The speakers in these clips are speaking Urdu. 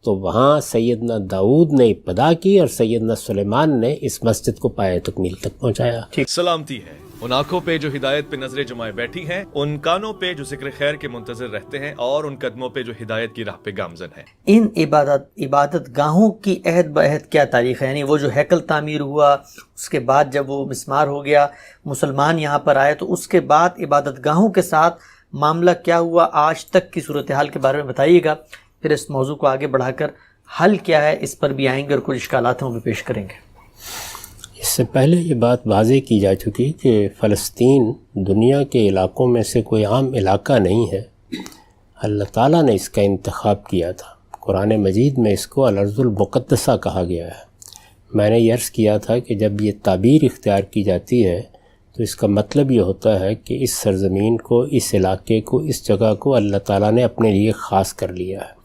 تو وہاں سیدنا داؤد نے ابتدا کی اور سیدنا سلیمان نے اس مسجد کو پایہ تکمیل تک پہنچایا. سلامتی ہے ان آنکھوں پہ جو ہدایت پہ نظریں جمائے بیٹھی ہیں، ان کانوں پہ جو ذکر خیر کے منتظر رہتے ہیں، اور ان قدموں پہ جو ہدایت کی راہ پہ گامزن ہیں. ان عبادت گاہوں کی عہد بعہد کیا تاریخ ہے؟ یعنی وہ جو ہیکل تعمیر ہوا، اس کے بعد جب وہ مسمار ہو گیا، مسلمان یہاں پر آئے، تو اس کے بعد عبادت گاہوں کے ساتھ معاملہ کیا ہوا، آج تک کی صورتحال کے بارے میں بتائیے گا. پھر اس موضوع کو آگے بڑھا کر حل کیا ہے اس پر بھی آئیں گے اور کچھ اشکالات ہیں وہ بھی پیش کریں گے. اس سے پہلے یہ بات واضح کی جا چکی کہ فلسطین دنیا کے علاقوں میں سے کوئی عام علاقہ نہیں ہے. اللہ تعالیٰ نے اس کا انتخاب کیا تھا. قرآن مجید میں اس کو الارض المقدسہ کہا گیا ہے. میں نے یہ عرض کیا تھا کہ جب یہ تعبیر اختیار کی جاتی ہے تو اس کا مطلب یہ ہوتا ہے کہ اس سرزمین کو، اس علاقے کو، اس جگہ کو اللہ تعالیٰ نے اپنے لیے خاص کر لیا ہے.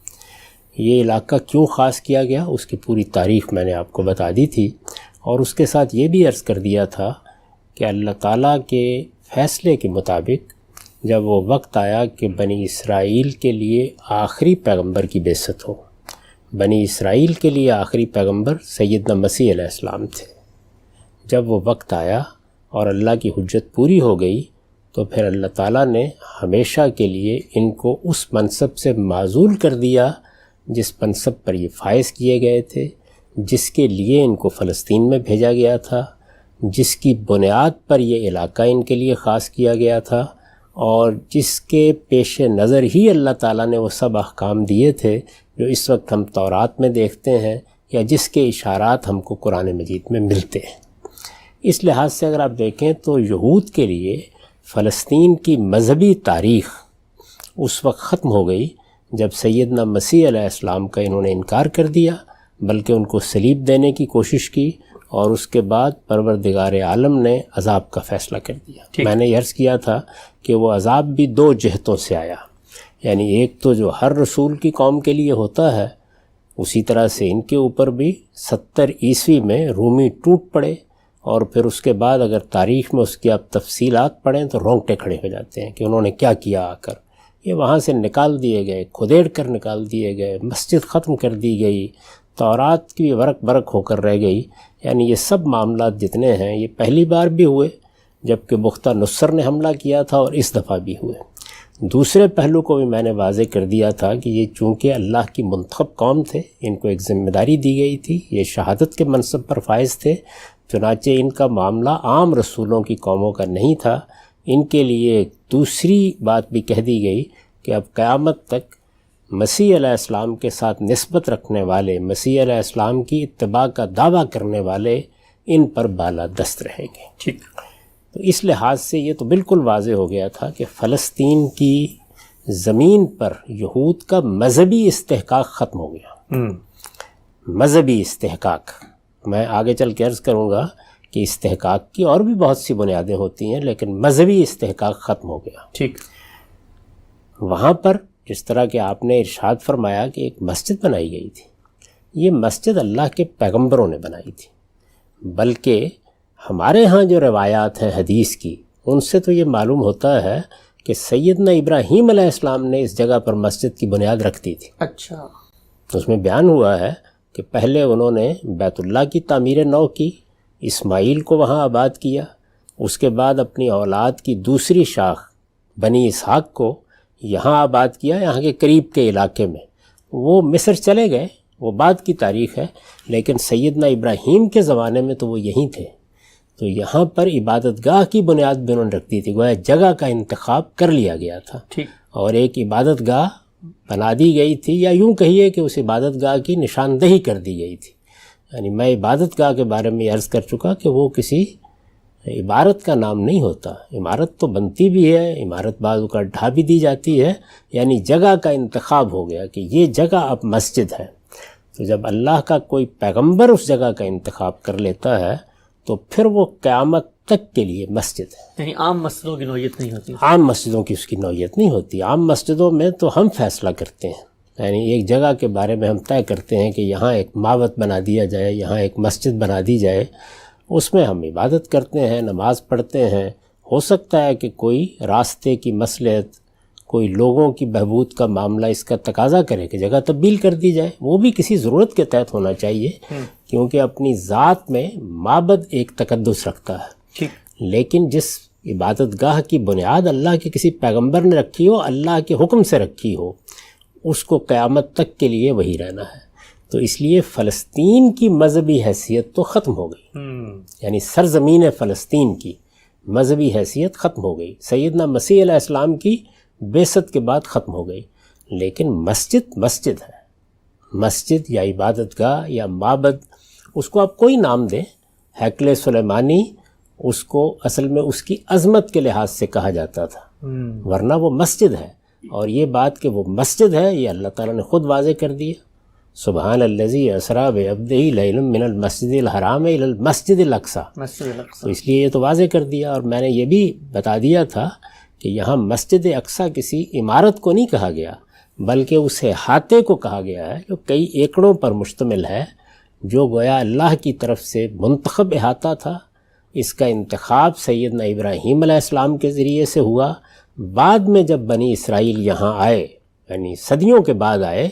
یہ علاقہ کیوں خاص کیا گیا اس کی پوری تاریخ میں نے آپ کو بتا دی تھی، اور اس کے ساتھ یہ بھی عرض کر دیا تھا کہ اللہ تعالیٰ کے فیصلے کے مطابق جب وہ وقت آیا کہ بنی اسرائیل کے لیے آخری پیغمبر کی بعثت ہو. بنی اسرائیل کے لیے آخری پیغمبر سیدنا مسیح علیہ السلام تھے. جب وہ وقت آیا اور اللہ کی حجت پوری ہو گئی تو پھر اللہ تعالیٰ نے ہمیشہ کے لیے ان کو اس منصب سے معزول کر دیا جس منصب پر یہ فائز کیے گئے تھے، جس کے لیے ان کو فلسطین میں بھیجا گیا تھا، جس کی بنیاد پر یہ علاقہ ان کے لیے خاص کیا گیا تھا، اور جس کے پیش نظر ہی اللہ تعالیٰ نے وہ سب احکام دیے تھے جو اس وقت ہم تورات میں دیکھتے ہیں یا جس کے اشارات ہم کو قرآن مجید میں ملتے ہیں. اس لحاظ سے اگر آپ دیکھیں تو یہود کے لیے فلسطین کی مذہبی تاریخ اس وقت ختم ہو گئی جب سیدنا مسیح علیہ السلام کا انہوں نے انکار کر دیا، بلکہ ان کو صلیب دینے کی کوشش کی، اور اس کے بعد پروردگار عالم نے عذاب کا فیصلہ کر دیا. میں نے عرض کیا تھا کہ وہ عذاب بھی دو جہتوں سے آیا. یعنی ایک تو جو ہر رسول کی قوم کے لیے ہوتا ہے، اسی طرح سے ان کے اوپر بھی 70 عیسوی میں رومی ٹوٹ پڑے، اور پھر اس کے بعد اگر تاریخ میں اس کی آپ تفصیلات پڑھیں تو رونگٹے کھڑے ہو جاتے ہیں کہ انہوں نے کیا کیا آ کر. یہ وہاں سے نکال دیے گئے، کھدیڑ کر نکال دیے گئے، مسجد ختم کر دی گئی، تورات کی برق برق ہو کر رہ گئی. یعنی یہ سب معاملات جتنے ہیں یہ پہلی بار بھی ہوئے جبکہ بختہ نصر نے حملہ کیا تھا، اور اس دفعہ بھی ہوئے. دوسرے پہلو کو بھی میں نے واضح کر دیا تھا کہ یہ چونکہ اللہ کی منتخب قوم تھے، ان کو ایک ذمہ داری دی گئی تھی، یہ شہادت کے منصب پر فائز تھے، چنانچہ ان کا معاملہ عام رسولوں کی قوموں کا نہیں تھا. ان کے لیے ایک دوسری بات بھی کہہ دی گئی کہ اب قیامت تک مسیح علیہ السلام کے ساتھ نسبت رکھنے والے، مسیح علیہ السلام کی اتباع کا دعویٰ کرنے والے ان پر بالا دست رہیں گے. ٹھیک. تو اس لحاظ سے یہ تو بالکل واضح ہو گیا تھا کہ فلسطین کی زمین پر یہود کا مذہبی استحقاق ختم ہو گیا. مذہبی استحقاق میں آگے چل کے عرض کروں گا کہ استحقاق کی اور بھی بہت سی بنیادیں ہوتی ہیں، لیکن مذہبی استحقاق ختم ہو گیا. ٹھیک. وہاں پر جس طرح کہ آپ نے ارشاد فرمایا کہ ایک مسجد بنائی گئی تھی، یہ مسجد اللہ کے پیغمبروں نے بنائی تھی، بلکہ ہمارے ہاں جو روایات ہیں حدیث کی ان سے تو یہ معلوم ہوتا ہے کہ سیدنا ابراہیم علیہ السلام نے اس جگہ پر مسجد کی بنیاد رکھ دی تھی. اچھا. اس میں بیان ہوا ہے کہ پہلے انہوں نے بیت اللہ کی تعمیر نو کی، اسماعیل کو وہاں آباد کیا، اس کے بعد اپنی اولاد کی دوسری شاخ بنی اسحاق کو یہاں آباد کیا، یہاں کے قریب کے علاقے میں. وہ مصر چلے گئے، وہ بعد کی تاریخ ہے، لیکن سیدنا ابراہیم کے زمانے میں تو وہ یہیں تھے. تو یہاں پر عبادت گاہ کی بنیاد بھی انہوں نے رکھ دی تھی، گویا جگہ کا انتخاب کر لیا گیا تھا. ٹھیک. اور ایک عبادت گاہ بنا دی گئی تھی، یا یوں کہیے کہ اس عبادت گاہ کی نشاندہی کر دی گئی تھی. یعنی میں عبادت گاہ کے بارے میں عرض کر چکا کہ وہ کسی عمارت کا نام نہیں ہوتا. عمارت تو بنتی بھی ہے، عمارت بعض اوقات ڈھا بھی دی جاتی ہے، یعنی جگہ کا انتخاب ہو گیا کہ یہ جگہ اب مسجد ہے. تو جب اللہ کا کوئی پیغمبر اس جگہ کا انتخاب کر لیتا ہے تو پھر وہ قیامت تک کے لیے مسجد ہے. یعنی عام مسجدوں کی نوعیت نہیں ہوتی. عام مسجدوں کی اس کی نوعیت نہیں ہوتی. عام مسجدوں میں تو ہم فیصلہ کرتے ہیں، یعنی ایک جگہ کے بارے میں ہم طے کرتے ہیں کہ یہاں ایک معبد بنا دیا جائے، یہاں ایک مسجد بنا دی جائے، اس میں ہم عبادت کرتے ہیں، نماز پڑھتے ہیں. ہو سکتا ہے کہ کوئی راستے کی مصلحت، کوئی لوگوں کی بہبود کا معاملہ اس کا تقاضا کرے کہ جگہ تبدیل کر دی جائے، وہ بھی کسی ضرورت کے تحت ہونا چاہیے، کیونکہ اپنی ذات میں معبد ایک تقدس رکھتا ہے، لیکن جس عبادت گاہ کی بنیاد اللہ کے کسی پیغمبر نے رکھی ہو، اللہ کے حکم سے رکھی ہو، اس کو قیامت تک کے لیے وہی رہنا ہے۔ تو اس لیے فلسطین کی مذہبی حیثیت تو ختم ہو گئی، یعنی سرزمین فلسطین کی مذہبی حیثیت ختم ہو گئی، سیدنا مسیح علیہ السلام کی بعثت کے بعد ختم ہو گئی، لیکن مسجد مسجد ہے، مسجد یا عبادت گاہ یا معبد، اس کو آپ کوئی نام دیں، ہیکل سلیمانی اس کو اصل میں اس کی عظمت کے لحاظ سے کہا جاتا تھا، ورنہ وہ مسجد ہے، اور یہ بات کہ وہ مسجد ہے یہ اللہ تعالیٰ نے خود واضح کر دیا، سبحان الذی اسریٰ بعبدہ لیلا من المسجد الحرام الی المسجد الاقصی، تو اس لیے یہ تو واضح کر دیا۔ اور میں نے یہ بھی بتا دیا تھا کہ یہاں مسجد اقصی کسی عمارت کو نہیں کہا گیا، بلکہ اس احاطے کو کہا گیا ہے جو کئی ایکڑوں پر مشتمل ہے، جو گویا اللہ کی طرف سے منتخب احاطہ تھا۔ اس کا انتخاب سیدنا ابراہیم علیہ السلام کے ذریعے سے ہوا، بعد میں جب بنی اسرائیل یہاں آئے، یعنی صدیوں کے بعد آئے،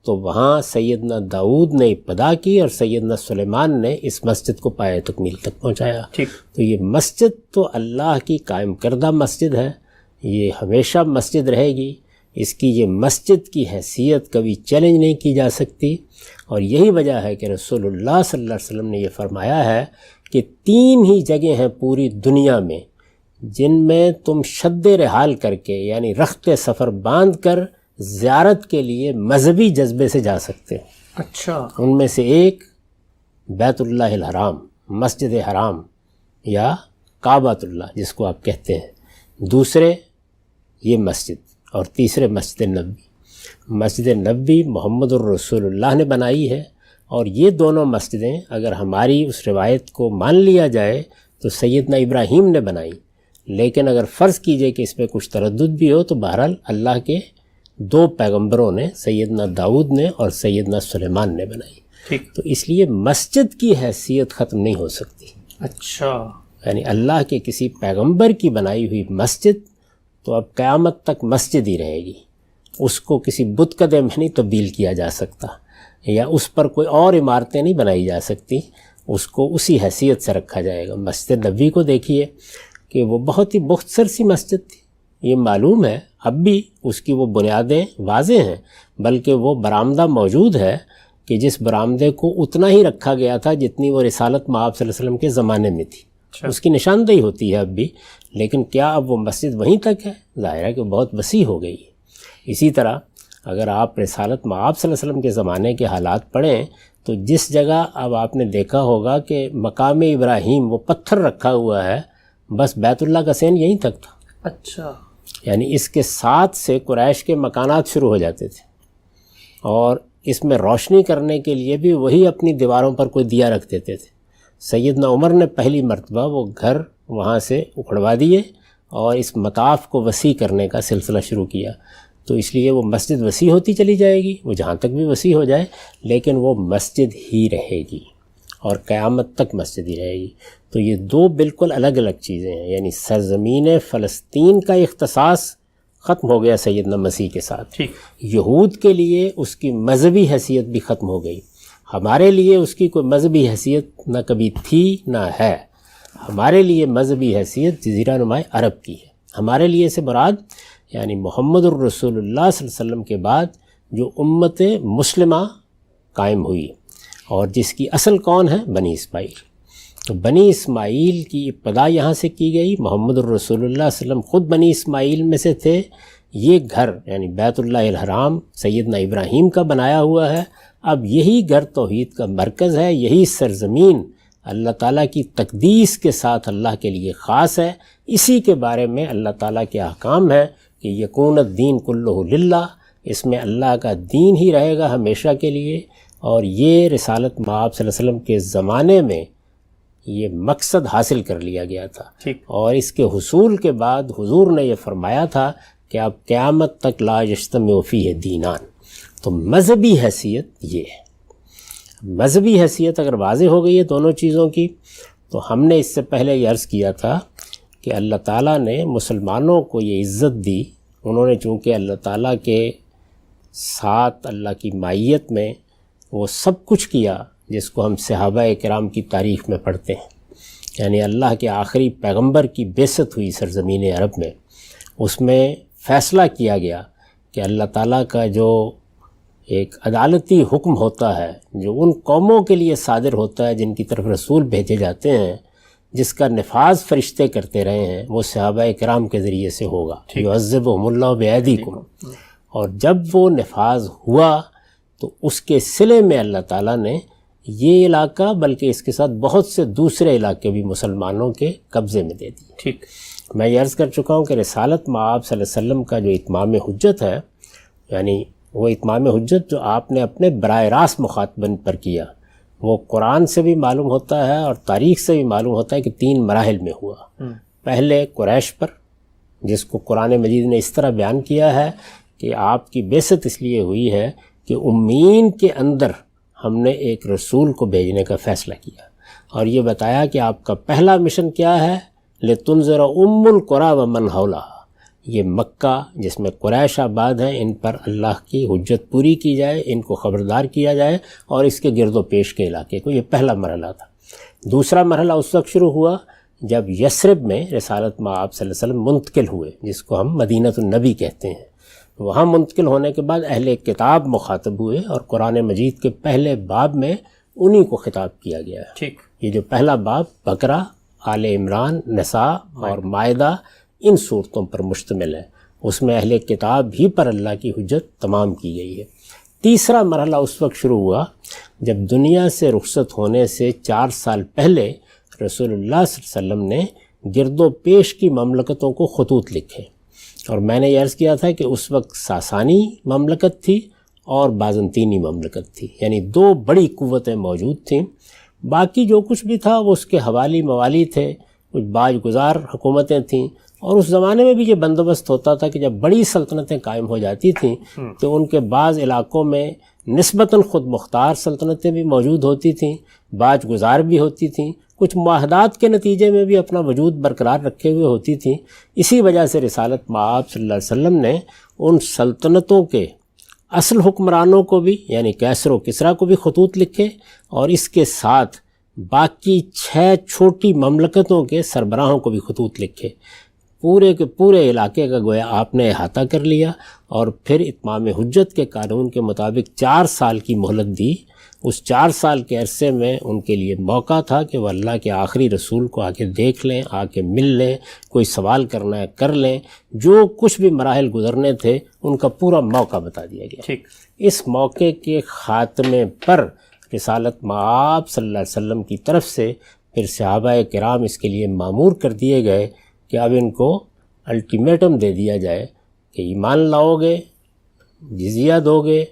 تو وہاں سیدنا داؤد نے ابتدا کی اور سیدنا سلیمان نے اس مسجد کو پایہ تکمیل تک پہنچایا۔ تو یہ مسجد تو اللہ کی قائم کردہ مسجد ہے، یہ ہمیشہ مسجد رہے گی، اس کی یہ مسجد کی حیثیت کبھی چیلنج نہیں کی جا سکتی، اور یہی وجہ ہے کہ رسول اللہ صلی اللہ علیہ وسلم نے یہ فرمایا ہے کہ 3 ہی جگہ ہیں پوری دنیا میں جن میں تم شد رحال کر کے، یعنی رخت سفر باندھ کر زیارت کے لیے مذہبی جذبے سے جا سکتے ہیں۔ اچھا، ان میں سے ایک بیت اللہ الحرام، مسجد حرام یا کعبۃ اللہ جس کو آپ کہتے ہیں، دوسرے یہ مسجد، اور تیسرے مسجد نبوی۔ مسجد نبوی محمد الرسول اللہ نے بنائی ہے، اور یہ دونوں مسجدیں اگر ہماری اس روایت کو مان لیا جائے تو سیدنا ابراہیم نے بنائی، لیکن اگر فرض کیجئے کہ اس میں کچھ تردد بھی ہو تو بہرحال اللہ کے 2 پیغمبروں نے، سیدنا داؤد نے اور سیدنا سلیمان نے بنائی۔ تو اس لیے مسجد کی حیثیت ختم نہیں ہو سکتی۔ اچھا، یعنی اللہ کے کسی پیغمبر کی بنائی ہوئی مسجد تو اب قیامت تک مسجد ہی رہے گی، اس کو کسی بت قدے میں نہیں تبدیل کیا جا سکتا، یا اس پر کوئی اور عمارتیں نہیں بنائی جا سکتی، اس کو اسی حیثیت سے رکھا جائے گا۔ مسجد نبوی کو دیکھیے کہ وہ بہت ہی مختصر سی مسجد تھی، یہ معلوم ہے اب بھی اس کی وہ بنیادیں واضح ہیں، بلکہ وہ برآمدہ موجود ہے کہ جس برآمدے کو اتنا ہی رکھا گیا تھا جتنی وہ رسالت مآب صلی اللہ علیہ وسلم کے زمانے میں تھی، اس کی نشاندہی ہوتی ہے اب بھی، لیکن کیا اب وہ مسجد وہیں تک ہے؟ ظاہر ہے کہ بہت وسیع ہو گئی ہے۔ اسی طرح اگر آپ رسالت مآب صلی اللہ علیہ وسلم کے زمانے کے حالات پڑھیں تو جس جگہ اب آپ نے دیکھا ہوگا کہ مقام ابراہیم وہ پتھر رکھا ہوا ہے، بس بیت اللہ کا سین یہیں تک تھا۔ اچھا، یعنی اس کے ساتھ سے قریش کے مکانات شروع ہو جاتے تھے، اور اس میں روشنی کرنے کے لیے بھی وہی اپنی دیواروں پر کوئی دیا رکھ دیتے تھے۔ سیدنا عمر نے پہلی مرتبہ وہ گھر وہاں سے اکھڑوا دیے اور اس مطاف کو وسیع کرنے کا سلسلہ شروع کیا۔ تو اس لیے وہ مسجد وسیع ہوتی چلی جائے گی، وہ جہاں تک بھی وسیع ہو جائے، لیکن وہ مسجد ہی رہے گی اور قیامت تک مسجد ہی رہے گی۔ تو یہ 2 بالکل الگ الگ چیزیں ہیں، یعنی سرزمین فلسطین کا اختصاص ختم ہو گیا سیدنا مسیح کے ساتھ، یہود کے لیے اس کی مذہبی حیثیت بھی ختم ہو گئی، ہمارے لیے اس کی کوئی مذہبی حیثیت نہ کبھی تھی نہ ہے۔ ہمارے لیے مذہبی حیثیت جزیرہ نما عرب کی ہے، ہمارے لیے سے مراد یعنی محمد الرسول اللہ صلی اللہ علیہ وسلم کے بعد جو امت مسلمہ قائم ہوئی، اور جس کی اصل کون ہے؟ بنی اسماعیل۔ تو بنی اسماعیل کی ابتدا یہاں سے کی گئی، محمد الرسول اللہ صلی اللہ علیہ وسلم خود بنی اسماعیل میں سے تھے۔ یہ گھر یعنی بیت اللہ الحرام سیدنا ابراہیم کا بنایا ہوا ہے، اب یہی گھر توحید کا مرکز ہے، یہی سرزمین اللہ تعالیٰ کی تقدیس کے ساتھ اللہ کے لیے خاص ہے، اسی کے بارے میں اللہ تعالیٰ کے احکام ہے کہ یکون الدین کلہ للہ، اس میں اللہ کا دین ہی رہے گا ہمیشہ کے لیے۔ اور یہ رسالت مآب صلی اللہ علیہ وسلم کے زمانے میں یہ مقصد حاصل کر لیا گیا تھا، اور اس کے حصول کے بعد حضور نے یہ فرمایا تھا کہ اب قیامت تک لا یجتمع فیہ دینان۔ تو مذہبی حیثیت یہ ہے، مذہبی حیثیت اگر واضح ہو گئی ہے دونوں چیزوں کی، تو ہم نے اس سے پہلے یہ عرض کیا تھا کہ اللہ تعالیٰ نے مسلمانوں کو یہ عزت دی انہوں نے چونکہ اللہ تعالیٰ کے ساتھ اللہ کی معیت میں وہ سب کچھ کیا جس کو ہم صحابہ کرام کی تاریخ میں پڑھتے ہیں، یعنی اللہ کے آخری پیغمبر کی بعثت ہوئی سرزمین عرب میں، اس میں فیصلہ کیا گیا کہ اللہ تعالیٰ کا جو ایک عدالتی حکم ہوتا ہے جو ان قوموں کے لیے صادر ہوتا ہے جن کی طرف رسول بھیجے جاتے ہیں، جس کا نفاذ فرشتے کرتے رہے ہیں، وہ صحابہ کرام کے ذریعے سے ہوگا، یعذبہم اللہ بایدیکم۔ اور جب وہ نفاذ ہوا تو اس کے صلے میں اللہ تعالیٰ نے یہ علاقہ بلکہ اس کے ساتھ بہت سے دوسرے علاقے بھی مسلمانوں کے قبضے میں دے دیے۔ ٹھیک، میں یہ عرض کر چکا ہوں کہ رسالت مآب صلی اللہ علیہ وسلم کا جو اتمام حجت ہے، یعنی وہ اتمام حجت جو آپ نے اپنے براہ راست مخاطبن پر کیا، وہ قرآن سے بھی معلوم ہوتا ہے اور تاریخ سے بھی معلوم ہوتا ہے کہ 3 مراحل میں ہوا۔ پہلے قریش پر، جس کو قرآن مجید نے اس طرح بیان کیا ہے کہ آپ کی بعثت اس لیے ہوئی ہے کہ امیین کے اندر ہم نے ایک رسول کو بھیجنے کا فیصلہ کیا، اور یہ بتایا کہ آپ کا پہلا مشن کیا ہے، لتنذر ام القری ومن حولھا، یہ مکہ جس میں قریش آباد ہیں ان پر اللہ کی حجت پوری کی جائے، ان کو خبردار کیا جائے، اور اس کے گرد و پیش کے علاقے کو۔ یہ پہلا مرحلہ تھا۔ دوسرا مرحلہ اس وقت شروع ہوا جب یثرب میں رسالت مآب صلی اللہ علیہ وسلم منتقل ہوئے، جس کو ہم مدینۃ النبی کہتے ہیں۔ وہاں منتقل ہونے کے بعد اہل کتاب مخاطب ہوئے، اور قرآن مجید کے پہلے باب میں انہی کو خطاب کیا گیا ہے۔ ٹھیک، یہ جو پہلا باب بقرہ، آل عمران، نساء اور مائدہ ان صورتوں پر مشتمل ہے، اس میں اہل کتاب ہی پر اللہ کی حجت تمام کی گئی ہے۔ تیسرا مرحلہ اس وقت شروع ہوا جب دنیا سے رخصت ہونے سے 4 سال پہلے رسول اللہ صلی اللہ علیہ وسلم نے گرد و پیش کی مملکتوں کو خطوط لکھے، اور میں نے یہ عرض کیا تھا کہ اس وقت ساسانی مملکت تھی اور بازنطینی مملکت تھی، یعنی 2 بڑی قوتیں موجود تھیں۔ باقی جو کچھ بھی تھا وہ اس کے حوالی موالی تھے، کچھ باج گزار حکومتیں تھیں، اور اس زمانے میں بھی یہ بندوبست ہوتا تھا کہ جب بڑی سلطنتیں قائم ہو جاتی تھیں تو ان کے بعض علاقوں میں نسبتاً خود مختار سلطنتیں بھی موجود ہوتی تھیں، باج گزار بھی ہوتی تھیں، کچھ معاہدات کے نتیجے میں بھی اپنا وجود برقرار رکھے ہوئے ہوتی تھیں۔ اسی وجہ سے رسالت مآب صلی اللہ علیہ وسلم نے ان سلطنتوں کے اصل حکمرانوں کو بھی، یعنی کیسر و کسریٰ کو بھی خطوط لکھے، اور اس کے ساتھ باقی 6 چھوٹی مملکتوں کے سربراہوں کو بھی خطوط لکھے۔ پورے کے پورے علاقے کا گویا آپ نے احاطہ کر لیا، اور پھر اتمام حجت کے قانون کے مطابق 4 سال کی مہلت دی۔ اس 4 سال کے عرصے میں ان کے لیے موقع تھا کہ وہ اللہ کے آخری رسول کو آ کے دیکھ لیں، آ کے مل لیں، کوئی سوال کرنا ہے کر لیں، جو کچھ بھی مراحل گزرنے تھے ان کا پورا موقع بتا دیا گیا۔ ٹھیک، اس موقع کے خاتمے پر رسالت مآب صلی اللہ علیہ وسلم کی طرف سے پھر صحابہ کرام اس کے لیے مامور کر دیے گئے کہ اب ان کو الٹیمیٹم دے دیا جائے کہ ایمان لاؤ گے، جزیہ دو گے،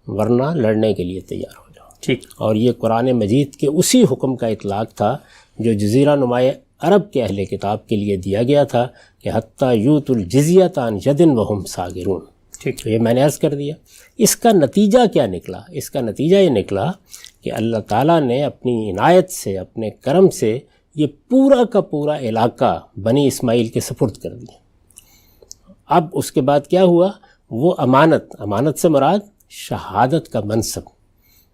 ورنہ لڑنے کے لیے تیار ہو جاؤ۔ ٹھیک، اور یہ قرآن مجید کے اسی حکم کا اطلاق تھا جو جزیرہ نمائے عرب کے اہل کتاب کے لیے دیا گیا تھا کہ حتیٰ یوت الجزیۃ عن ید وہم صاغرون۔ ٹھیک، تو یہ میں نے عرض کر دیا۔ اس کا نتیجہ کیا نکلا؟ اس کا نتیجہ یہ نکلا کہ اللہ تعالیٰ نے اپنی عنایت سے، اپنے کرم سے یہ پورا کا پورا علاقہ بنی اسماعیل کے سپرد کر دیا۔ اب اس کے بعد کیا ہوا؟ وہ امانت سے مراد شہادت کا منصب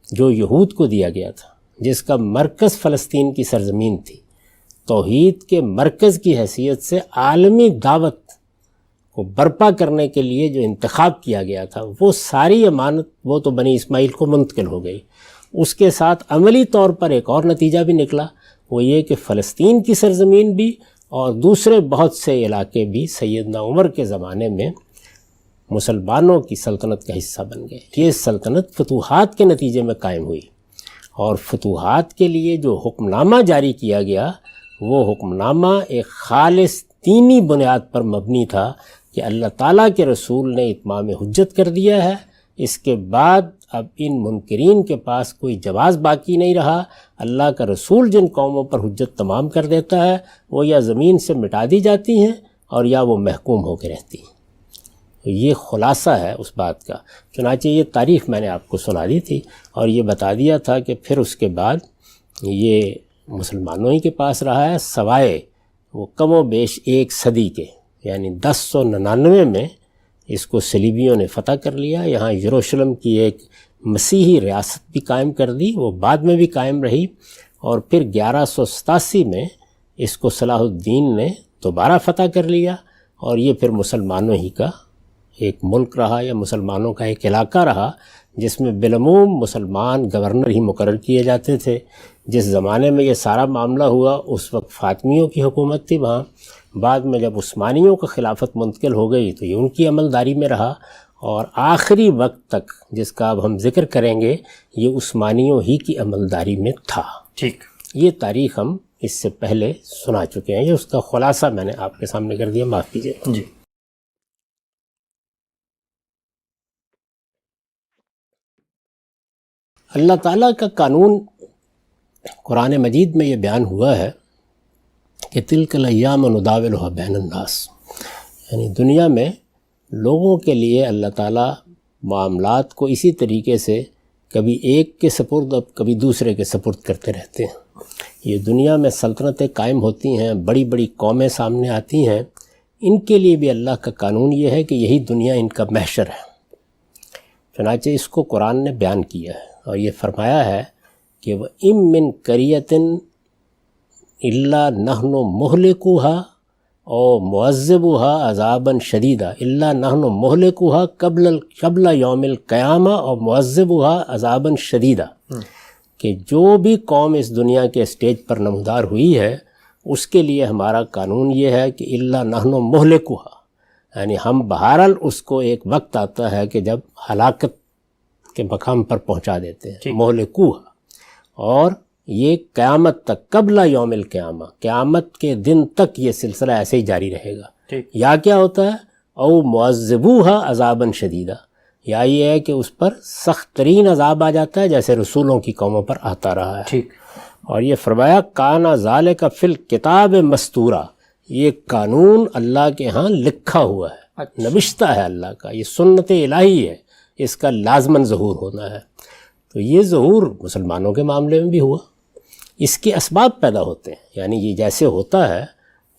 جو یہود کو دیا گیا تھا، جس کا مرکز فلسطین کی سرزمین تھی، توحید کے مرکز کی حیثیت سے عالمی دعوت کو برپا کرنے کے لیے جو انتخاب کیا گیا تھا، وہ ساری امانت وہ تو بنی اسماعیل کو منتقل ہو گئی۔ اس کے ساتھ عملی طور پر ایک اور نتیجہ بھی نکلا، وہ یہ کہ فلسطین کی سرزمین بھی اور دوسرے بہت سے علاقے بھی سیدنا عمر کے زمانے میں مسلمانوں کی سلطنت کا حصہ بن گئے۔ یہ سلطنت فتوحات کے نتیجے میں قائم ہوئی، اور فتوحات کے لیے جو حکم جاری کیا گیا وہ حکم ایک خالص دینی بنیاد پر مبنی تھا کہ اللہ تعالیٰ کے رسول نے اتمام حجت کر دیا ہے، اس کے بعد اب ان منکرین کے پاس کوئی جواز باقی نہیں رہا۔ اللہ کا رسول جن قوموں پر حجت تمام کر دیتا ہے وہ یا زمین سے مٹا دی جاتی ہیں اور یا وہ محکوم ہو کے رہتی ہیں۔ یہ خلاصہ ہے اس بات کا۔ چنانچہ یہ تاریخ میں نے آپ کو سنا دی تھی، اور یہ بتا دیا تھا کہ پھر اس کے بعد یہ مسلمانوں ہی کے پاس رہا ہے، سوائے وہ کم و بیش 1 صدی کے، یعنی 1099 میں اس کو صلیبیوں نے فتح کر لیا، یہاں یروشلم کی ایک مسیحی ریاست بھی قائم کر دی، وہ بعد میں بھی قائم رہی، اور پھر 1187 میں اس کو صلاح الدین نے دوبارہ فتح کر لیا، اور یہ پھر مسلمانوں ہی کا ایک ملک رہا یا مسلمانوں کا ایک علاقہ رہا، جس میں بالعموم مسلمان گورنر ہی مقرر کیے جاتے تھے۔ جس زمانے میں یہ سارا معاملہ ہوا اس وقت فاطمیوں کی حکومت تھی وہاں، بعد میں جب عثمانیوں کو خلافت منتقل ہو گئی تو یہ ان کی عملداری میں رہا، اور آخری وقت تک جس کا اب ہم ذکر کریں گے یہ عثمانیوں ہی کی عملداری میں تھا۔ ٹھیک، یہ تاریخ ہم اس سے پہلے سنا چکے ہیں، یہ اس کا خلاصہ میں نے آپ کے سامنے کر دیا، معاف کیجیے۔ جی اللہ تعالیٰ کا قانون قرآن مجید میں یہ بیان ہوا ہے کہ تلک الایام نداولها بین الناس، یعنی دنیا میں لوگوں کے لیے اللہ تعالیٰ معاملات کو اسی طریقے سے کبھی ایک کے سپرد اب کبھی دوسرے کے سپرد کرتے رہتے ہیں۔ یہ دنیا میں سلطنتیں قائم ہوتی ہیں، بڑی بڑی قومیں سامنے آتی ہیں، ان کے لیے بھی اللہ کا قانون یہ ہے کہ یہی دنیا ان کا محشر ہے۔ چنانچہ اس کو قرآن نے بیان کیا ہے اور یہ فرمایا ہے کہ وَإِن مِّن قَرْيَةٍ إِلَّا نَحْنُ مُهْلِكُوهَا أَوْ مُعَذِّبُوهَا عَذَابًا شَدِيدًا إِلَّا نَحْنُ مُهْلِكُوهَا قَبْلَ يَوْمِ الْقِيَامَةِ أَوْ مُعَذِّبُوهَا عَذَابًا شَدِيدًا، کہ جو بھی قوم اس دنیا کے اسٹیج پر نمودار ہوئی ہے اس کے لیے ہمارا قانون یہ ہے کہ إِلَّا نَحْنُ مُهْلِكُوهَا، یعنی ہم بہرحال اس کو ایک وقت آتا ہے کہ جب ہلاکت کے مقام پر پہنچا دیتے ہیں، مہلکوہا، اور یہ قیامت تک، قبل یوم القیامہ، قیامت کے دن تک یہ سلسلہ ایسے ہی جاری رہے گا۔ یا کیا ہوتا ہے، او معذبوہا عذابا شدیدا، یا یہ ہے کہ اس پر سخت ترین عذاب آ جاتا ہے جیسے رسولوں کی قوموں پر آتا رہا ہے۔ اور یہ فرمایا کانا ذالک فی الکتاب مستورا، یہ قانون اللہ کے ہاں لکھا ہوا ہے، نوشتہ ہے اللہ کا، یہ سنت الہی ہے، اس کا لازماً ظہور ہونا ہے۔ تو یہ ظہور مسلمانوں کے معاملے میں بھی ہوا، اس کے اسباب پیدا ہوتے ہیں، یعنی یہ جیسے ہوتا ہے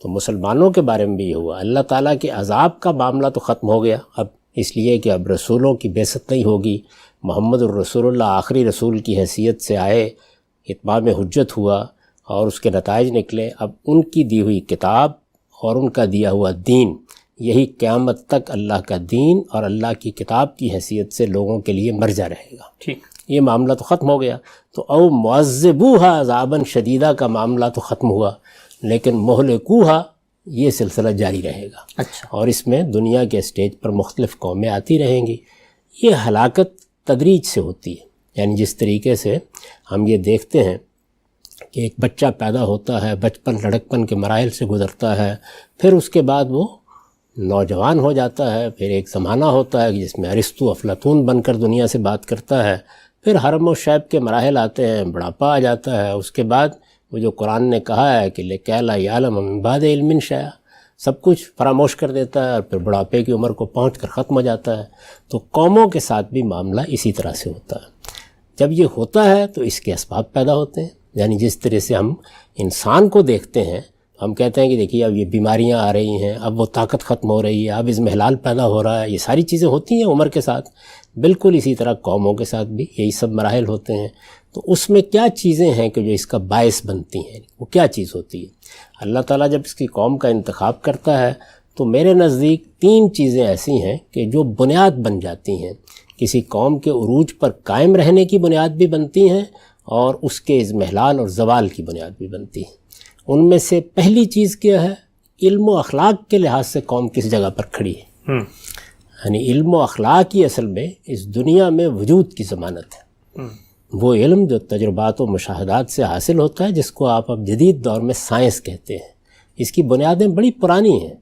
تو مسلمانوں کے بارے میں بھی یہ ہوا۔ اللہ تعالیٰ کے عذاب کا معاملہ تو ختم ہو گیا اب، اس لیے کہ اب رسولوں کی بعثت نہیں ہوگی، محمد الرسول اللہ آخری رسول کی حیثیت سے آئے، اتمام حجت ہوا اور اس کے نتائج نکلے۔ اب ان کی دی ہوئی کتاب اور ان کا دیا ہوا دین، یہی قیامت تک اللہ کا دین اور اللہ کی کتاب کی حیثیت سے لوگوں کے لیے مرجع رہے گا۔ یہ معاملہ تو ختم ہو گیا، تو او معذبوہا عذابا شدیدہ کا معاملہ تو ختم ہوا، لیکن مہلکوہا یہ سلسلہ جاری رہے گا۔ اور اس میں دنیا کے اسٹیج پر مختلف قومیں آتی رہیں گی۔ یہ ہلاکت تدریج سے ہوتی ہے، یعنی جس طریقے سے ہم یہ دیکھتے ہیں کہ ایک بچہ پیدا ہوتا ہے، بچپن لڑکپن کے مراحل سے گزرتا ہے، پھر اس کے بعد وہ نوجوان ہو جاتا ہے، پھر ایک زمانہ ہوتا ہے جس میں ارسطو افلاطون بن کر دنیا سے بات کرتا ہے، پھر حرم و شیب کے مراحل آتے ہیں، بڑھاپا آ جاتا ہے، اس کے بعد وہ جو قرآن نے کہا ہے کہ لِکَیْ لَا یَعْلَمَ مِن بَعْدِ عِلْمٍ شَیْئًا، سب کچھ فراموش کر دیتا ہے اور پھر بڑھاپے کی عمر کو پہنچ کر ختم ہو جاتا ہے۔ تو قوموں کے ساتھ بھی معاملہ اسی طرح سے ہوتا ہے۔ جب یہ ہوتا ہے تو اس کے اسباب پیدا ہوتے ہیں، یعنی جس طرح سے ہم انسان کو دیکھتے ہیں، ہم کہتے ہیں کہ دیکھیے اب یہ بیماریاں آ رہی ہیں، اب وہ طاقت ختم ہو رہی ہے، اب اضمحلال پیدا ہو رہا ہے، یہ ساری چیزیں ہوتی ہیں عمر کے ساتھ۔ بالکل اسی طرح قوموں کے ساتھ بھی یہی سب مراحل ہوتے ہیں۔ تو اس میں کیا چیزیں ہیں کہ جو اس کا باعث بنتی ہیں، وہ کیا چیز ہوتی ہے؟ اللہ تعالیٰ جب اس کی قوم کا انتخاب کرتا ہے تو میرے نزدیک 3 چیزیں ایسی ہیں کہ جو بنیاد بن جاتی ہیں، کسی قوم کے عروج پر قائم رہنے کی بنیاد بھی بنتی ہیں اور اس کے اضمحلال اور زوال کی بنیاد بھی بنتی ہیں۔ ان میں سے پہلی چیز کیا ہے؟ علم و اخلاق کے لحاظ سے قوم کس جگہ پر کھڑی ہے، یعنی علم و اخلاق ہی اصل میں اس دنیا میں وجود کی ضمانت ہے۔ وہ علم جو تجربات و مشاہدات سے حاصل ہوتا ہے، جس کو آپ اب جدید دور میں سائنس کہتے ہیں، اس کی بنیادیں بڑی پرانی ہیں۔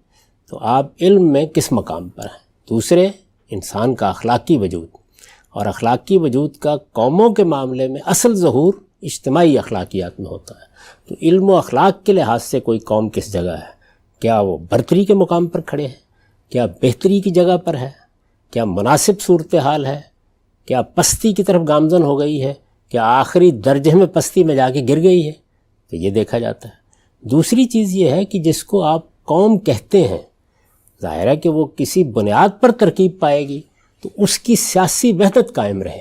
تو آپ علم میں کس مقام پر ہیں؟ دوسرے، انسان کا اخلاقی وجود، اور اخلاقی وجود کا قوموں کے معاملے میں اصل ظہور اجتماعی اخلاقیات میں ہوتا ہے۔ تو علم و اخلاق کے لحاظ سے کوئی قوم کس جگہ ہے؟ کیا وہ برتری کے مقام پر کھڑے ہیں؟ کیا بہتری کی جگہ پر ہے؟ کیا مناسب صورتحال ہے؟ کیا پستی کی طرف گامزن ہو گئی ہے؟ کیا آخری درجے میں پستی میں جا کے گر گئی ہے؟ تو یہ دیکھا جاتا ہے۔ دوسری چیز یہ ہے کہ جس کو آپ قوم کہتے ہیں، ظاہر ہے کہ وہ کسی بنیاد پر ترکیب پائے گی تو اس کی سیاسی وحدت قائم رہے.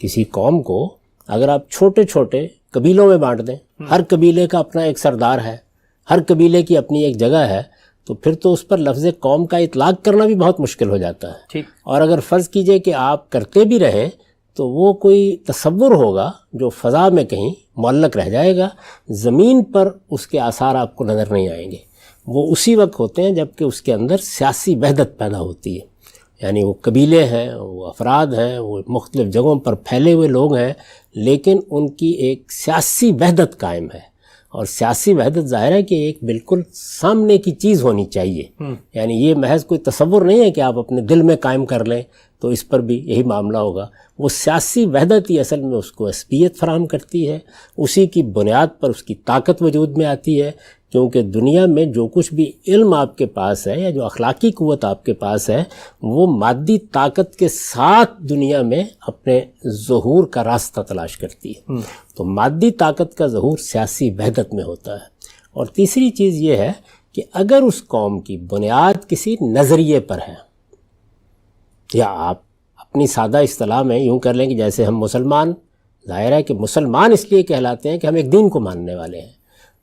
کسی قوم کو اگر آپ چھوٹے چھوٹے قبیلوں میں بانٹ دیں، ہر قبیلے کا اپنا ایک سردار ہے، ہر قبیلے کی اپنی ایک جگہ ہے، تو پھر تو اس پر لفظ قوم کا اطلاق کرنا بھی بہت مشکل ہو جاتا ہے. ٹھیک. اور اگر فرض کیجئے کہ آپ کرتے بھی رہیں تو وہ کوئی تصور ہوگا جو فضا میں کہیں معلق رہ جائے گا، زمین پر اس کے آثار آپ کو نظر نہیں آئیں گے. وہ اسی وقت ہوتے ہیں جب کہ اس کے اندر سیاسی وحدت پیدا ہوتی ہے. یعنی وہ قبیلے ہیں، وہ افراد ہیں، وہ مختلف جگہوں پر پھیلے ہوئے لوگ ہیں، لیکن ان کی ایک سیاسی وحدت قائم ہے. اور سیاسی وحدت ظاہر ہے کہ ایک بالکل سامنے کی چیز ہونی چاہیے. یعنی یہ محض کوئی تصور نہیں ہے کہ آپ اپنے دل میں قائم کر لیں تو اس پر بھی یہی معاملہ ہوگا. وہ سیاسی وحدت ہی اصل میں اس کو عصبیت فراہم کرتی ہے، اسی کی بنیاد پر اس کی طاقت وجود میں آتی ہے. کیونکہ دنیا میں جو کچھ بھی علم آپ کے پاس ہے یا جو اخلاقی قوت آپ کے پاس ہے، وہ مادی طاقت کے ساتھ دنیا میں اپنے ظہور کا راستہ تلاش کرتی ہے. تو مادی طاقت کا ظہور سیاسی وحدت میں ہوتا ہے. اور تیسری چیز یہ ہے کہ اگر اس قوم کی بنیاد کسی نظریے پر ہے، یا آپ اپنی سادہ اصطلاح میں یوں کر لیں کہ جیسے ہم مسلمان، ظاہر ہے کہ مسلمان اس لیے کہلاتے ہیں کہ ہم ایک دین کو ماننے والے ہیں.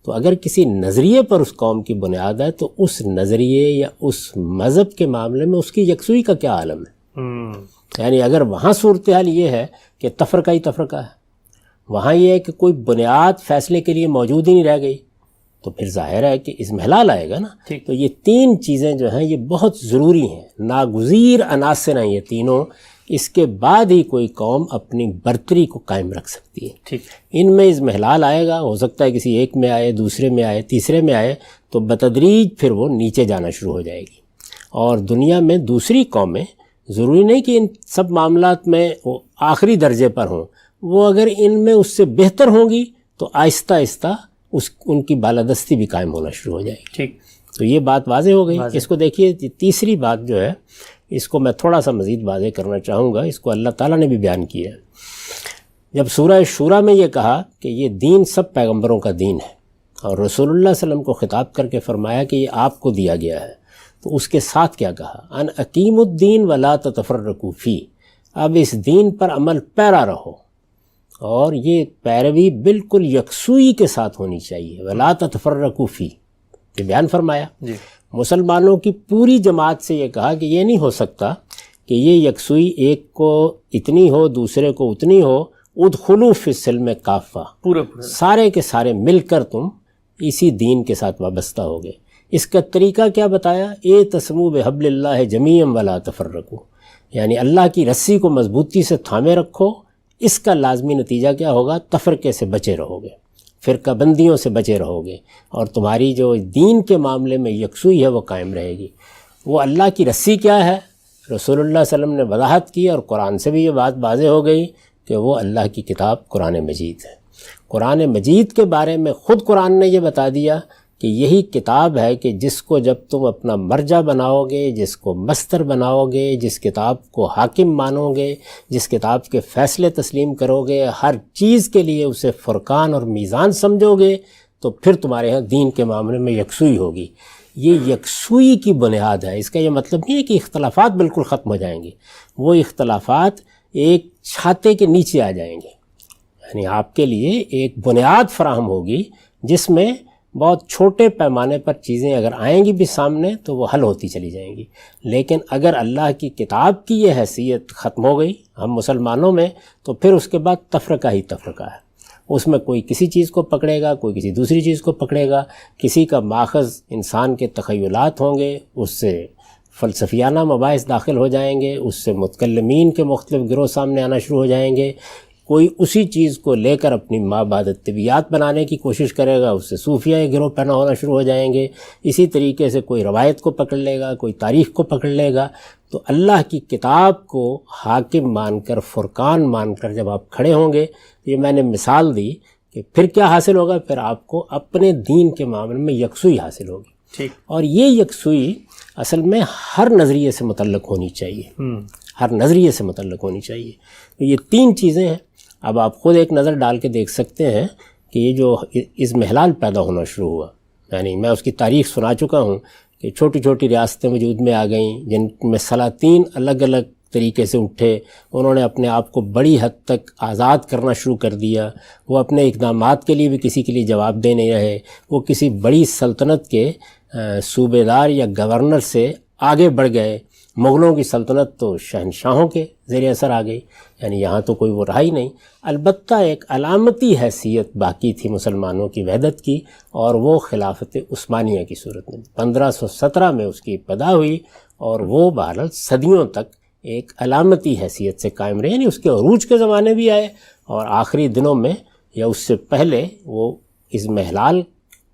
تو اگر کسی نظریے پر اس قوم کی بنیاد ہے تو اس نظریے یا اس مذہب کے معاملے میں اس کی یکسوئی کا کیا عالم ہے. یعنی اگر وہاں صورتحال یہ ہے کہ تفرقہ ہی تفرقہ ہے، وہاں یہ ہے کہ کوئی بنیاد فیصلے کے لیے موجود ہی نہیں رہ گئی، تو پھر ظاہر ہے کہ اضمحلال آئے گا نا. تو یہ تین چیزیں جو ہیں یہ بہت ضروری ہیں، ناگزیر عناصر ہیں یہ تینوں. اس کے بعد ہی کوئی قوم اپنی برتری کو قائم رکھ سکتی ہے. ان میں اضمحلال آئے گا، ہو سکتا ہے کسی ایک میں آئے، دوسرے میں آئے، تیسرے میں آئے، تو بتدریج پھر وہ نیچے جانا شروع ہو جائے گی. اور دنیا میں دوسری قومیں ضروری نہیں کہ ان سب معاملات میں وہ آخری درجے پر ہوں، وہ اگر ان میں اس سے بہتر ہوں گی تو آہستہ آہستہ ان کی بالادستی بھی قائم ہونا شروع ہو جائے گی. ٹھیک. تو یہ بات واضح ہو گئی. اس کو دیکھیے، تیسری بات جو ہے اس کو میں تھوڑا سا مزید واضح کرنا چاہوں گا. اس کو اللہ تعالیٰ نے بھی بیان کیا ہے. جب سورہ شورا میں یہ کہا کہ یہ دین سب پیغمبروں کا دین ہے، اور رسول اللہ صلی اللہ علیہ وسلم کو خطاب کر کے فرمایا کہ یہ آپ کو دیا گیا ہے، تو اس کے ساتھ کیا کہا؟ ان اقیم الدین ولا تتفرقوا فی، اب اس دین پر عمل پیرا رہو، اور یہ پیروی بالکل یکسوئی کے ساتھ ہونی چاہیے. ولا تتفرقوا فی، یہ بیان فرمایا. مسلمانوں کی پوری جماعت سے یہ کہا کہ یہ نہیں ہو سکتا کہ یہ یکسوئی ایک کو اتنی ہو دوسرے کو اتنی ہو. ادخلوا فی السلم کافہ، پورے سارے کے سارے مل کر تم اسی دین کے ساتھ وابستہ ہو گئے. اس کا طریقہ کیا بتایا؟ اعتصموا بحبل اللہ جمیعا ولا تفرقوا، یعنی اللہ کی رسی کو مضبوطی سے تھامے رکھو. اس کا لازمی نتیجہ کیا ہوگا؟ تفرقے سے بچے رہو گے، فرقہ بندیوں سے بچے رہو گے، اور تمہاری جو دین کے معاملے میں یکسوئی ہے وہ قائم رہے گی. وہ اللہ کی رسی کیا ہے؟ رسول اللہ صلی اللہ علیہ وسلم نے وضاحت کی، اور قرآن سے بھی یہ بات واضح ہو گئی کہ وہ اللہ کی کتاب قرآن مجید ہے. قرآن مجید کے بارے میں خود قرآن نے یہ بتا دیا کہ یہی کتاب ہے کہ جس کو جب تم اپنا مرجع بناؤ گے، جس کو مستر بناؤ گے، جس کتاب کو حاکم مانو گے، جس کتاب کے فیصلے تسلیم کرو گے، ہر چیز کے لیے اسے فرقان اور میزان سمجھو گے، تو پھر تمہارے ہاں دین کے معاملے میں یکسوئی ہوگی. یہ یکسوئی کی بنیاد ہے. اس کا یہ مطلب نہیں ہے کہ اختلافات بالکل ختم ہو جائیں گے، وہ اختلافات ایک چھاتے کے نیچے آ جائیں گے. یعنی آپ کے لیے ایک بنیاد فراہم ہوگی جس میں بہت چھوٹے پیمانے پر چیزیں اگر آئیں گی بھی سامنے تو وہ حل ہوتی چلی جائیں گی. لیکن اگر اللہ کی کتاب کی یہ حیثیت ختم ہو گئی ہم مسلمانوں میں، تو پھر اس کے بعد تفرقہ ہی تفرقہ ہے. اس میں کوئی کسی چیز کو پکڑے گا، کوئی کسی دوسری چیز کو پکڑے گا. کسی کا ماخذ انسان کے تخیلات ہوں گے، اس سے فلسفیانہ مباحث داخل ہو جائیں گے، اس سے متکلمین کے مختلف گروہ سامنے آنا شروع ہو جائیں گے. کوئی اسی چیز کو لے کر اپنی مابعد طبیعیات بنانے کی کوشش کرے گا، اس سے صوفیہ گروہ پیدا ہونا شروع ہو جائیں گے. اسی طریقے سے کوئی روایت کو پکڑ لے گا، کوئی تاریخ کو پکڑ لے گا. تو اللہ کی کتاب کو حاکم مان کر، فرقان مان کر جب آپ کھڑے ہوں گے، یہ میں نے مثال دی کہ پھر کیا حاصل ہوگا؟ پھر آپ کو اپنے دین کے معاملے میں یکسوئی حاصل ہوگی. اور یہ یکسوئی اصل میں ہر نظریے سے متعلق ہونی چاہیے، ہر نظریے سے متعلق ہونی چاہیے. تو یہ تین چیزیں ہیں. اب آپ خود ایک نظر ڈال کے دیکھ سکتے ہیں کہ یہ جو اضمحلال پیدا ہونا شروع ہوا، یعنی میں اس کی تاریخ سنا چکا ہوں کہ چھوٹی چھوٹی ریاستیں وجود میں آ گئیں جن میں سلاطین الگ الگ طریقے سے اٹھے، انہوں نے اپنے آپ کو بڑی حد تک آزاد کرنا شروع کر دیا، وہ اپنے اقدامات کے لیے بھی کسی کے لیے جواب دہ نہیں رہے، وہ کسی بڑی سلطنت کے صوبے دار یا گورنر سے آگے بڑھ گئے۔ مغلوں کی سلطنت تو شہنشاہوں کے زیر اثر آ گئی، یعنی یہاں تو کوئی وہ رہا ہی نہیں۔ البتہ ایک علامتی حیثیت باقی تھی مسلمانوں کی وحدت کی، اور وہ خلافت عثمانیہ کی صورت میں 1517 میں اس کی ابتدا ہوئی، اور وہ بہرحال صدیوں تک ایک علامتی حیثیت سے قائم رہے، یعنی اس کے عروج کے زمانے بھی آئے اور آخری دنوں میں یا اس سے پہلے وہ اس محلال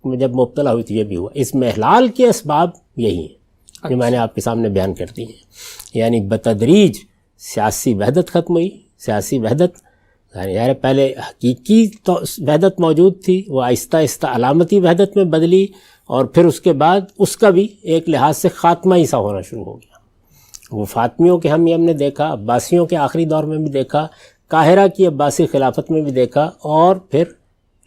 میں جب مبتلا ہوئی تھی یہ بھی ہوا۔ اس محلال کے اسباب یہی ہیں جو میں نے آپ کے سامنے بیان کر دی ہیں، یعنی بتدریج سیاسی وحدت ختم ہوئی۔ سیاسی وحدت یعنی پہلے حقیقی وحدت موجود تھی، وہ آہستہ آہستہ علامتی وحدت میں بدلی، اور پھر اس کے بعد اس کا بھی ایک لحاظ سے خاتمہ ہی سا ہونا شروع ہو گیا۔ وہ فاطمیوں کے ہم نے دیکھا، عباسیوں کے آخری دور میں بھی دیکھا، قاہرہ کی عباسی خلافت میں بھی دیکھا، اور پھر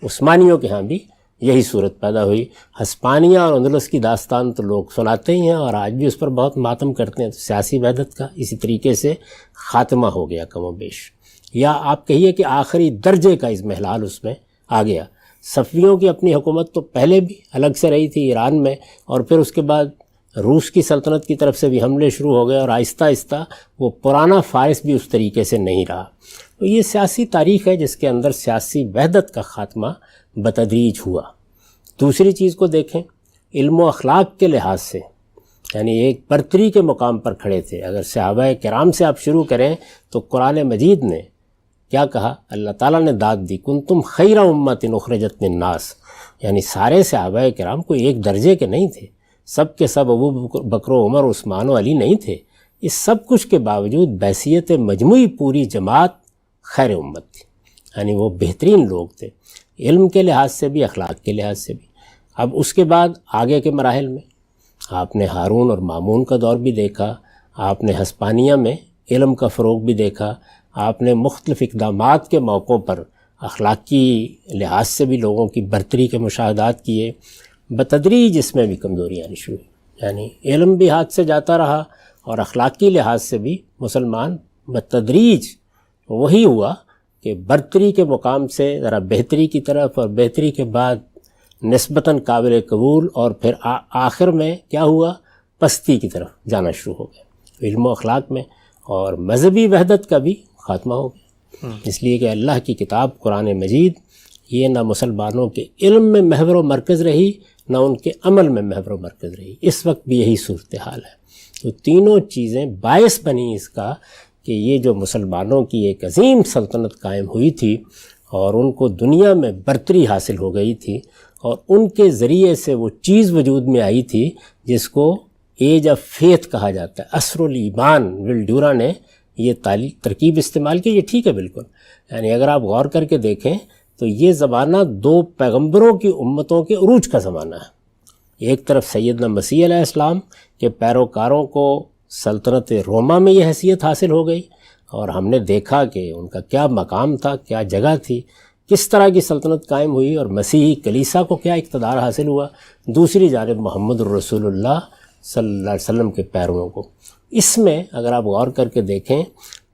عثمانیوں کے ہاں بھی یہی صورت پیدا ہوئی۔ ہسپانیہ اور اندلس کی داستان تو لوگ سناتے ہی ہیں اور آج بھی اس پر بہت ماتم کرتے ہیں، تو سیاسی وحدت کا اسی طریقے سے خاتمہ ہو گیا کم و بیش، یا آپ کہیے کہ آخری درجے کا اضمحلال اس میں آ گیا۔ صفویوں کی اپنی حکومت تو پہلے بھی الگ سے رہی تھی ایران میں، اور پھر اس کے بعد روس کی سلطنت کی طرف سے بھی حملے شروع ہو گئے، اور آہستہ آہستہ وہ پرانا فارس بھی اس طریقے سے نہیں رہا۔ تو یہ سیاسی تاریخ ہے جس کے اندر سیاسی وحدت کا خاتمہ بتدریج ہوا۔ دوسری چیز کو دیکھیں، علم و اخلاق کے لحاظ سے یعنی ایک برتری کے مقام پر کھڑے تھے۔ اگر صحابہ کرام سے آپ شروع کریں تو قرآن مجید نے کیا کہا؟ اللہ تعالیٰ نے داد دی، کنتم خیر امت اخرجت للناس، یعنی سارے صحابہ کرام کوئی ایک درجے کے نہیں تھے، سب کے سب ابو بکر و عمر عثمان و علی نہیں تھے۔ اس سب کچھ کے باوجود بحیثیت مجموعی پوری جماعت خیر امت تھی، یعنی وہ بہترین لوگ تھے، علم کے لحاظ سے بھی، اخلاق کے لحاظ سے بھی۔ اب اس کے بعد آگے کے مراحل میں آپ نے ہارون اور مامون کا دور بھی دیکھا، آپ نے ہسپانیہ میں علم کا فروغ بھی دیکھا، آپ نے مختلف اقدامات کے موقعوں پر اخلاقی لحاظ سے بھی لوگوں کی برتری کے مشاہدات کیے۔ بتدریج اس میں بھی کمزوری آنی شروع ہوئی، یعنی علم بھی ہاتھ سے جاتا رہا اور اخلاقی لحاظ سے بھی مسلمان بتدریج وہی ہوا کہ برتری کے مقام سے ذرا بہتری کی طرف، اور بہتری کے بعد نسبتاً قابل قبول، اور پھر آخر میں کیا ہوا؟ پستی کی طرف جانا شروع ہو گیا علم و اخلاق میں، اور مذہبی وحدت کا بھی خاتمہ ہو گیا، اس لیے کہ اللہ کی کتاب قرآن مجید یہ نہ مسلمانوں کے علم میں محور و مرکز رہی، نہ ان کے عمل میں محور و مرکز رہی۔ اس وقت بھی یہی صورتحال ہے۔ تو تینوں چیزیں باعث بنی اس کا کہ یہ جو مسلمانوں کی ایک عظیم سلطنت قائم ہوئی تھی، اور ان کو دنیا میں برتری حاصل ہو گئی تھی، اور ان کے ذریعے سے وہ چیز وجود میں آئی تھی جس کو ایج آف فیتھ کہا جاتا ہے۔ عصر الایمان، ول ڈیورا نے یہ ترکیب استعمال کی، یہ ٹھیک ہے بالکل، یعنی اگر آپ غور کر کے دیکھیں تو یہ زمانہ دو پیغمبروں کی امتوں کے عروج کا زمانہ ہے۔ ایک طرف سیدنا مسیح علیہ السلام کے پیروکاروں کو سلطنت روما میں یہ حیثیت حاصل ہو گئی، اور ہم نے دیکھا کہ ان کا کیا مقام تھا، کیا جگہ تھی، کس طرح کی سلطنت قائم ہوئی، اور مسیحی کلیسا کو کیا اقتدار حاصل ہوا۔ دوسری جانب محمد الرسول اللہ صلی اللہ علیہ وسلم کے پیرووں کو، اس میں اگر آپ غور کر کے دیکھیں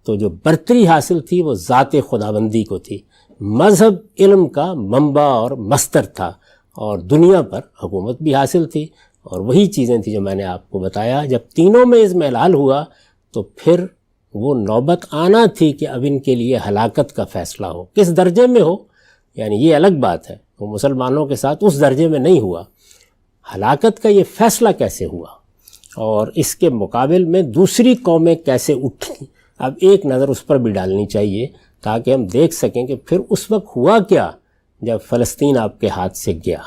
تو جو برتری حاصل تھی وہ ذات خداوندی کو تھی، مذہب علم کا منبع اور مصدر تھا، اور دنیا پر حکومت بھی حاصل تھی، اور وہی چیزیں تھیں جو میں نے آپ کو بتایا۔ جب تینوں میں اضمحلال ہوا تو پھر وہ نوبت آنا تھی کہ اب ان کے لیے ہلاکت کا فیصلہ ہو، کس درجے میں ہو یعنی یہ الگ بات ہے، وہ مسلمانوں کے ساتھ اس درجے میں نہیں ہوا، ہلاکت کا یہ فیصلہ کیسے ہوا، اور اس کے مقابل میں دوسری قومیں کیسے اٹھیں، اب ایک نظر اس پر بھی ڈالنی چاہیے تاکہ ہم دیکھ سکیں کہ پھر اس وقت ہوا کیا جب فلسطین آپ کے ہاتھ سے گیا۔